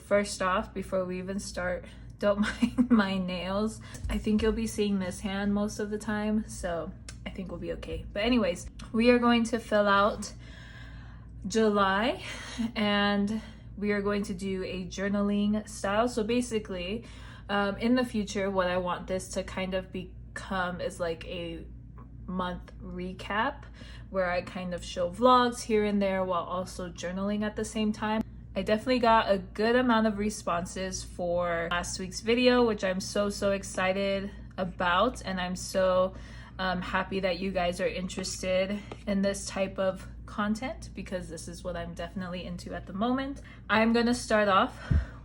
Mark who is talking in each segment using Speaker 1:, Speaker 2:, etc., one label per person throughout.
Speaker 1: First off, before we even start, don't mind my nails. I think you'll be seeing this hand most of the time, so I think we'll be okay. But anyways, we are going to fill out July and we are going to do a journaling style. So basically, in the future, what I want this to kind of become is like a month recap where I kind of show vlogs here and there while also journaling at the same time. I definitely got a good amount of responses for last week's video, which I'm so excited about, and I'm so happy that you guys are interested in this type of content because this is what I'm definitely into at the moment. I'm gonna start off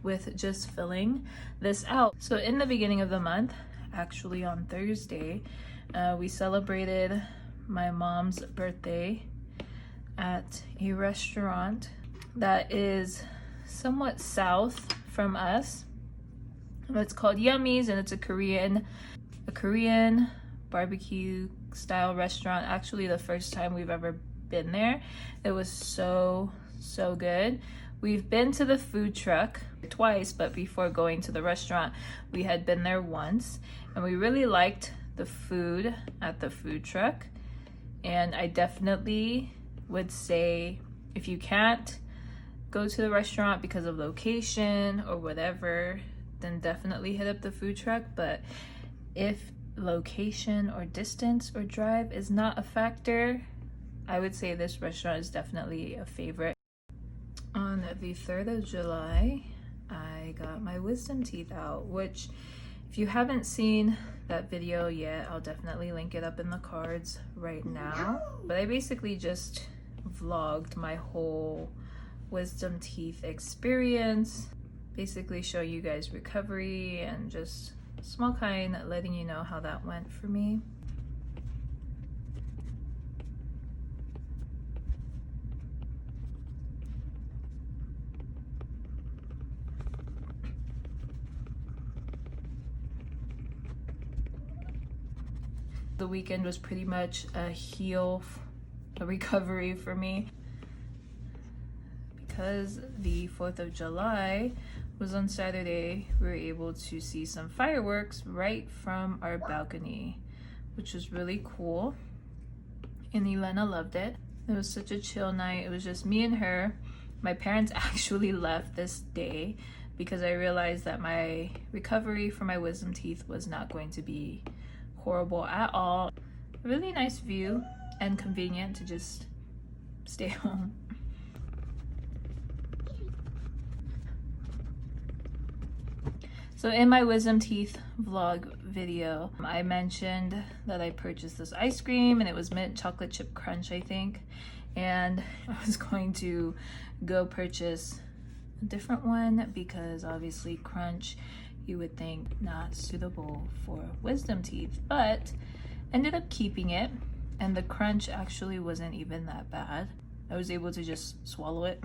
Speaker 1: with just filling this out. So in the beginning of the month, actually on Thursday, we celebrated my mom's birthday at a restaurant that is somewhat south from us. It's called Yummies, and it's a Korean barbecue style restaurant. Actually, the first time we've ever been there. It was so good. We've been to the food truck twice, but before going to the restaurant, we had been there once, and we really liked the food at the food truck. And I definitely would say if you can't go to the restaurant because of location or whatever, then definitely hit up the food truck. But if location or distance or drive is not a factor, I would say this restaurant is definitely a favorite. On the 3rd of July, I got my wisdom teeth out, which if you haven't seen that video yet, I'll definitely link it up in the cards right now. But I basically just vlogged my whole wisdom teeth experience, basically show you guys recovery and just small kind letting you know how that went for me. The weekend was pretty much a recovery for me. Because the 4th of July was on Saturday, we were able to see some fireworks right from our balcony, which was really cool. And Elena loved it. It was such a chill night. It was just me and her. My parents actually left this day because I realized that my recovery for my wisdom teeth was not going to be horrible at all. A really nice view and convenient to just stay home. So in my wisdom teeth vlog video, I mentioned that I purchased this ice cream and it was mint chocolate chip crunch, I think. And I was going to go purchase a different one because obviously crunch, you would think not suitable for wisdom teeth, but ended up keeping it. And the crunch actually wasn't even that bad. I was able to just swallow it.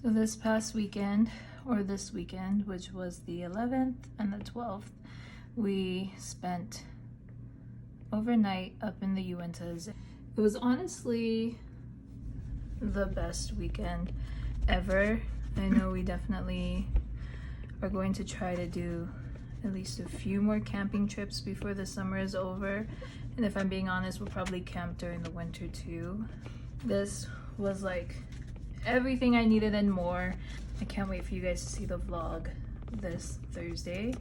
Speaker 1: So this past weekend or this weekend, which was the 11th and the 12th, we spent overnight up in the Uintas. It was honestly the best weekend ever. I know we definitely are going to try to do at least a few more camping trips before the summer is over. And if I'm being honest, we'll probably camp during the winter too. This was like everything I needed and more. I can't wait for you guys to see the vlog this Thursday.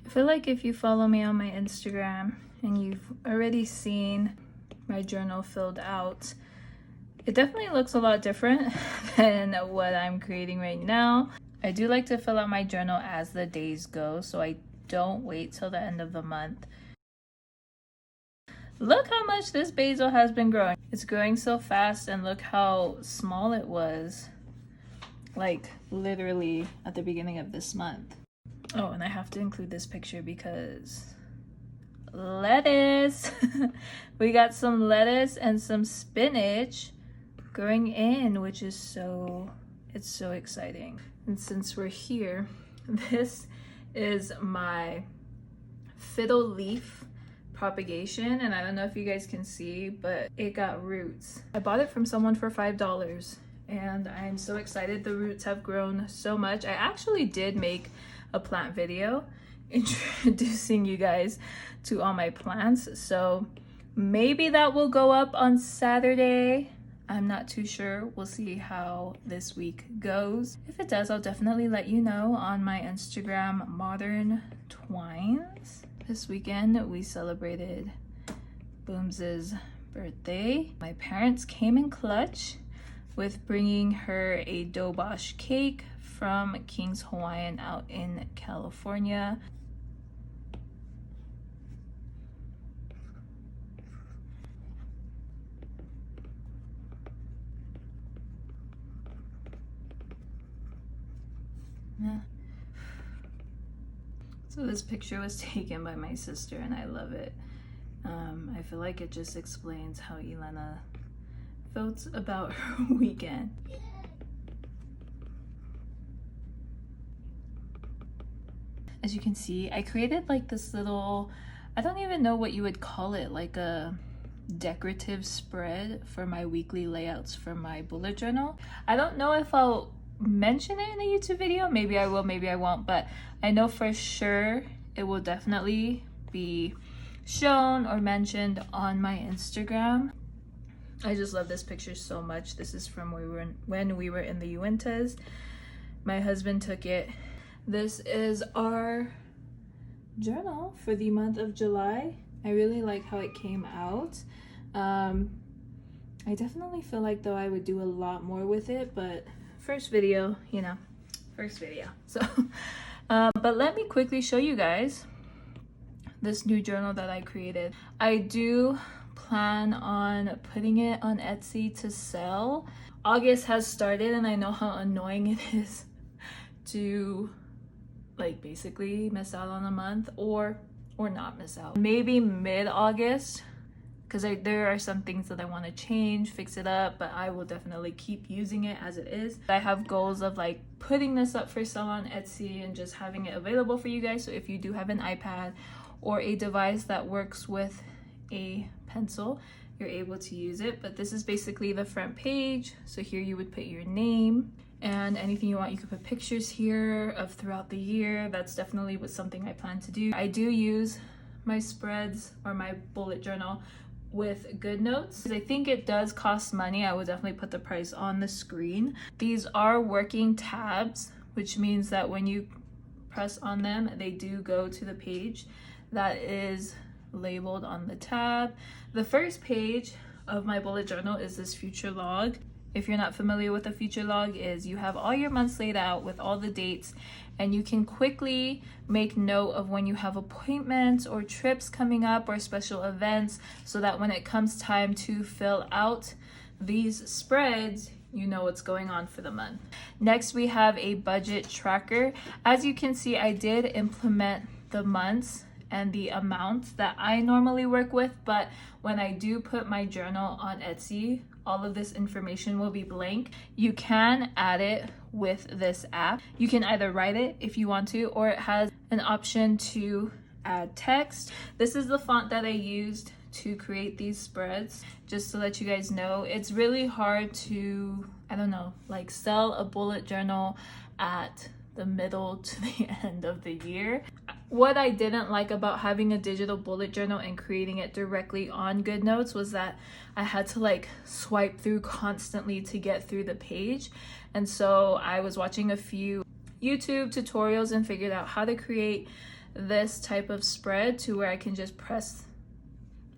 Speaker 1: I feel like if you follow me on my Instagram and you've already seen my journal filled out, it definitely looks a lot different than what I'm creating right now. I do like to fill out my journal as the days go, so I don't wait till the end of the month. Look how much this basil has been growing. It's growing so fast, and look how small it was, like literally at the beginning of this month. Oh, and I have to include this picture because lettuce. We got some lettuce and some spinach growing in, which is it's so exciting. And since we're here, this is my fiddle leaf propagation, and I don't know if you guys can see, but it got roots. I bought it from someone for $5, and I'm so excited. The roots have grown so much. I actually did make a plant video introducing you guys to all my plants, so maybe that will go up on Saturday. I'm not too sure. We'll see how this week goes. If it does, I'll definitely let you know on my Instagram, Modern Twines. This weekend we celebrated Booms's birthday. My parents came in clutch with bringing her a dough bosh cake from King's Hawaiian out in California. Yeah. So this picture was taken by my sister, and I love it. I feel like it just explains how Elena felt about her weekend. As you can see, I created like this little, I don't even know what you would call it, like a decorative spread for my weekly layouts for my bullet journal. I don't know if I'll mention it in a YouTube video. Maybe I will, maybe I won't, but I know for sure it will definitely be shown or mentioned on my Instagram. I just love this picture so much. This is from when we were in the Uintas. My husband took it. This is our journal for the month of July. I really like how it came out. I definitely feel like though I would do a lot more with it, but first video, you know, first video. So, but let me quickly show you guys this new journal that I created. I do plan on putting it on Etsy to sell. August has started, and I know how annoying it is to like basically miss out on a month or not miss out. Maybe mid-August, because there are some things that I want to change, fix it up, but I will definitely keep using it as it is. I have goals of like putting this up for sale on Etsy and just having it available for you guys. So if you do have an iPad or a device that works with a pencil, you're able to use it. But this is basically the front page. So here you would put your name and anything you want. You could put pictures here of throughout the year. That's definitely something I plan to do. I do use my spreads or my bullet journal with GoodNotes. I think it does cost money. I would definitely put the price on the screen. These are working tabs, which means that when you press on them, they do go to the page that is labeled on the tab. The first page of my bullet journal is this future log. If you're not familiar with a future log is, you have all your months laid out with all the dates, and you can quickly make note of when you have appointments or trips coming up or special events, so that when it comes time to fill out these spreads, you know what's going on for the month. Next, we have a budget tracker. As you can see, I did implement the months and the amounts that I normally work with, but when I do put my journal on Etsy, all of this information will be blank. You can add it with this app. You can either write it if you want to, or it has an option to add text. This is the font that I used to create these spreads. Just to let you guys know, it's really hard to, I don't know, like sell a bullet journal at the middle to the end of the year. What I didn't like about having a digital bullet journal and creating it directly on GoodNotes was that I had to like swipe through constantly to get through the page. And so I was watching a few YouTube tutorials and figured out how to create this type of spread to where I can just press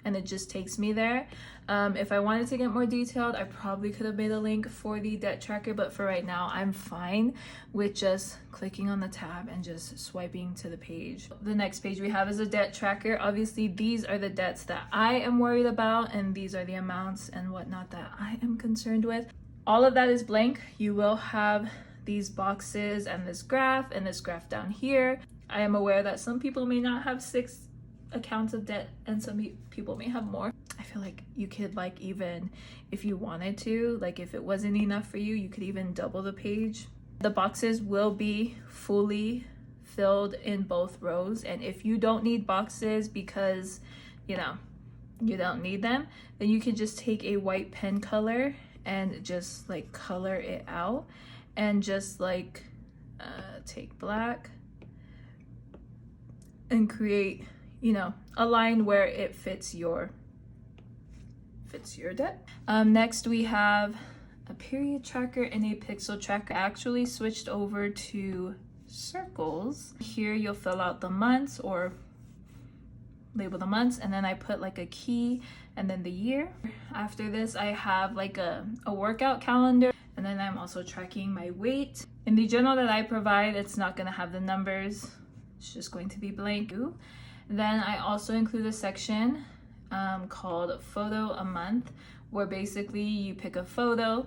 Speaker 1: and it just takes me there. If I wanted to get more detailed, I probably could have made a link for the debt tracker, but for right now, I'm fine with just clicking on the tab and just swiping to the page. The next page we have is a debt tracker. Obviously, these are the debts that I am worried about, and these are the amounts and whatnot that I am concerned with. All of that is blank. You will have these boxes and this graph down here. I am aware that some people may not have 6 accounts of debt and some people may have more. I feel like you could, like, even if you wanted to, like if it wasn't enough for you, you could even double the page. The boxes will be fully filled in both rows, and if you don't need boxes because you know you don't need them, then you can just take a white pen color and just like color it out, and just like take black and create, you know, a line where it fits your debt. Next we have a period tracker and a pixel tracker. I actually switched over to circles. Here you'll fill out the months or label the months, and then I put like a key and then the year. After this I have like a workout calendar, and then I'm also tracking my weight. In the journal that I provide, it's not going to have the numbers, it's just going to be blank. Then I also include a section called photo a month, where basically you pick a photo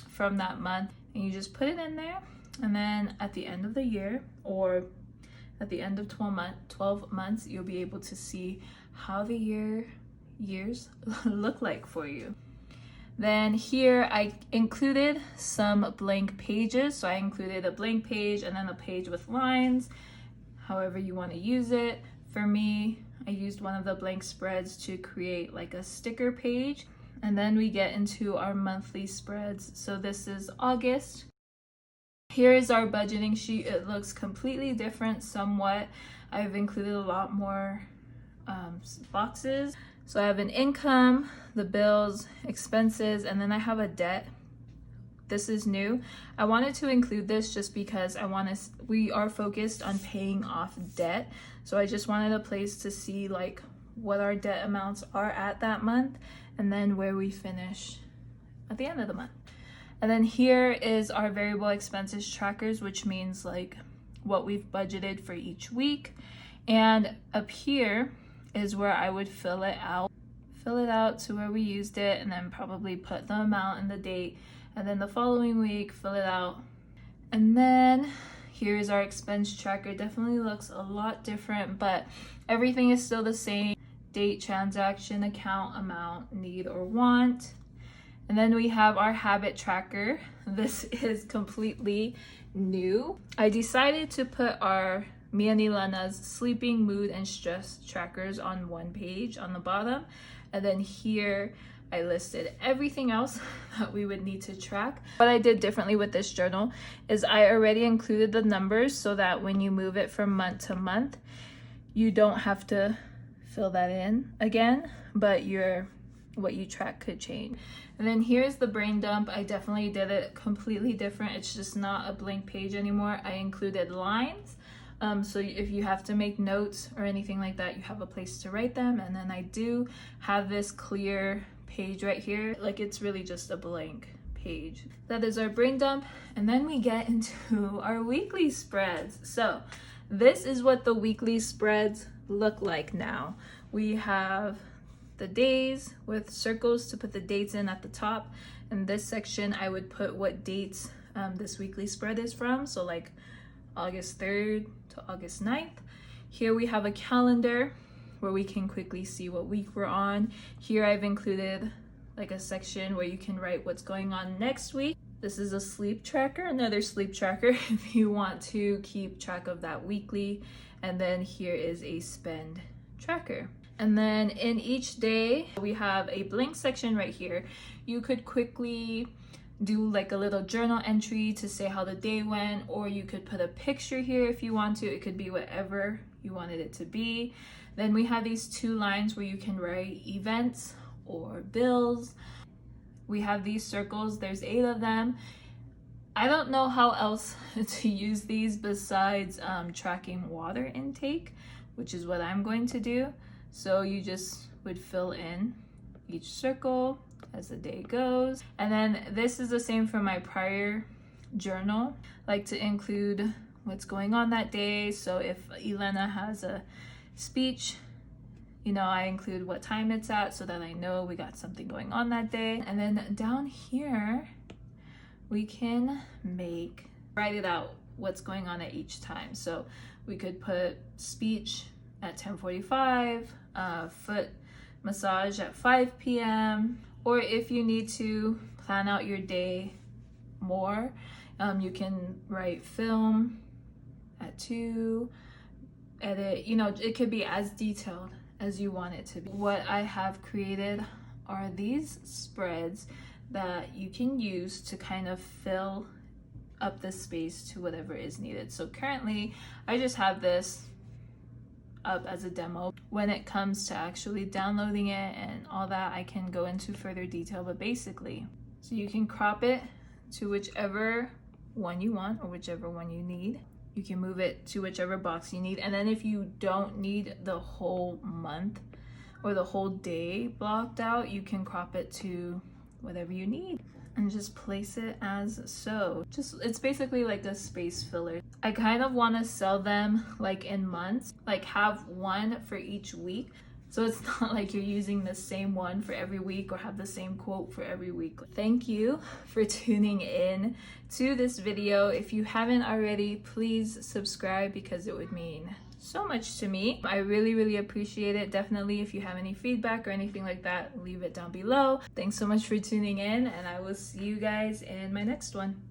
Speaker 1: from that month and you just put it in there, and then at the end of the year or at the end of 12 months you'll be able to see how the years look like for you. Then here I included some blank pages, so I included a blank page and then a page with lines, however you want to use it. For me, I used one of the blank spreads to create like a sticker page. And then we get into our monthly spreads. So this is August. Here is our budgeting sheet. It looks completely different somewhat. I've included a lot more boxes. So I have an income, the bills, expenses, and then I have a debt. This is new. I wanted to include this just because we are focused on paying off debt. So I just wanted a place to see like what our debt amounts are at that month, and then where we finish at the end of the month. And then here is our variable expenses trackers, which means like what we've budgeted for each week. And up here is where I would fill it out to where we used it, and then probably put the amount and the date, and then the following week fill it out. And then here's our expense tracker. Definitely looks a lot different, but everything is still the same: date, transaction, account, amount, need or want. And then we have our habit tracker. This is completely new. I decided to put our me and Elena's sleeping, mood, and stress trackers on one page on the bottom. And then here I listed everything else that we would need to track. What I did differently with this journal is I already included the numbers so that when you move it from month to month, you don't have to fill that in again, but what you track could change. And then here's the brain dump. I definitely did it completely different. It's just not a blank page anymore. I included lines. So if you have to make notes or anything like that, you have a place to write them. And then I do have this clear page right here. Like, it's really just a blank page. That is our brain dump. And then we get into our weekly spreads. So this is what the weekly spreads look like now. We have the days with circles to put the dates in at the top. In this section, I would put what dates this weekly spread is from. So like August 3rd to August 9th. Here we have a calendar where we can quickly see what week we're on. Here I've included like a section where you can write what's going on next week. This is a sleep tracker, another sleep tracker if you want to keep track of that weekly. And then here is a spend tracker. And then in each day, we have a blank section right here. You could quickly do like a little journal entry to say how the day went, or you could put a picture here if you want to. It could be whatever you wanted it to be. Then we have these two lines where you can write events or bills. We have these circles, there's 8 of them. I don't know how else to use these besides tracking water intake, which is what I'm going to do. So you just would fill in each circle as the day goes. And then this is the same for my prior journal. I like to include what's going on that day. So if Elena has a speech, you know, I include what time it's at so that I know we got something going on that day. And then down here, we can write it out what's going on at each time. So we could put speech at 10:45, foot massage at 5 p.m. Or if you need to plan out your day more, you can write film at 2, edit, you know, it could be as detailed as you want it to be. What I have created are these spreads that you can use to kind of fill up the space to whatever is needed. So currently, I just have this up as a demo. When it comes to actually downloading it and all that, I can go into further detail, but basically, so you can crop it to whichever one you want or whichever one you need. You can move it to whichever box you need. And then if you don't need the whole month or the whole day blocked out, you can crop it to whatever you need and just place it as so. It's basically like a space filler. I kind of want to sell them like in months, like have one for each week. So it's not like you're using the same one for every week or have the same quote for every week. Thank you for tuning in to this video. If you haven't already, please subscribe because it would mean so much to me. I really appreciate it. Definitely, if you have any feedback or anything like that, leave it down below. Thanks so much for tuning in, and I will see you guys in my next one.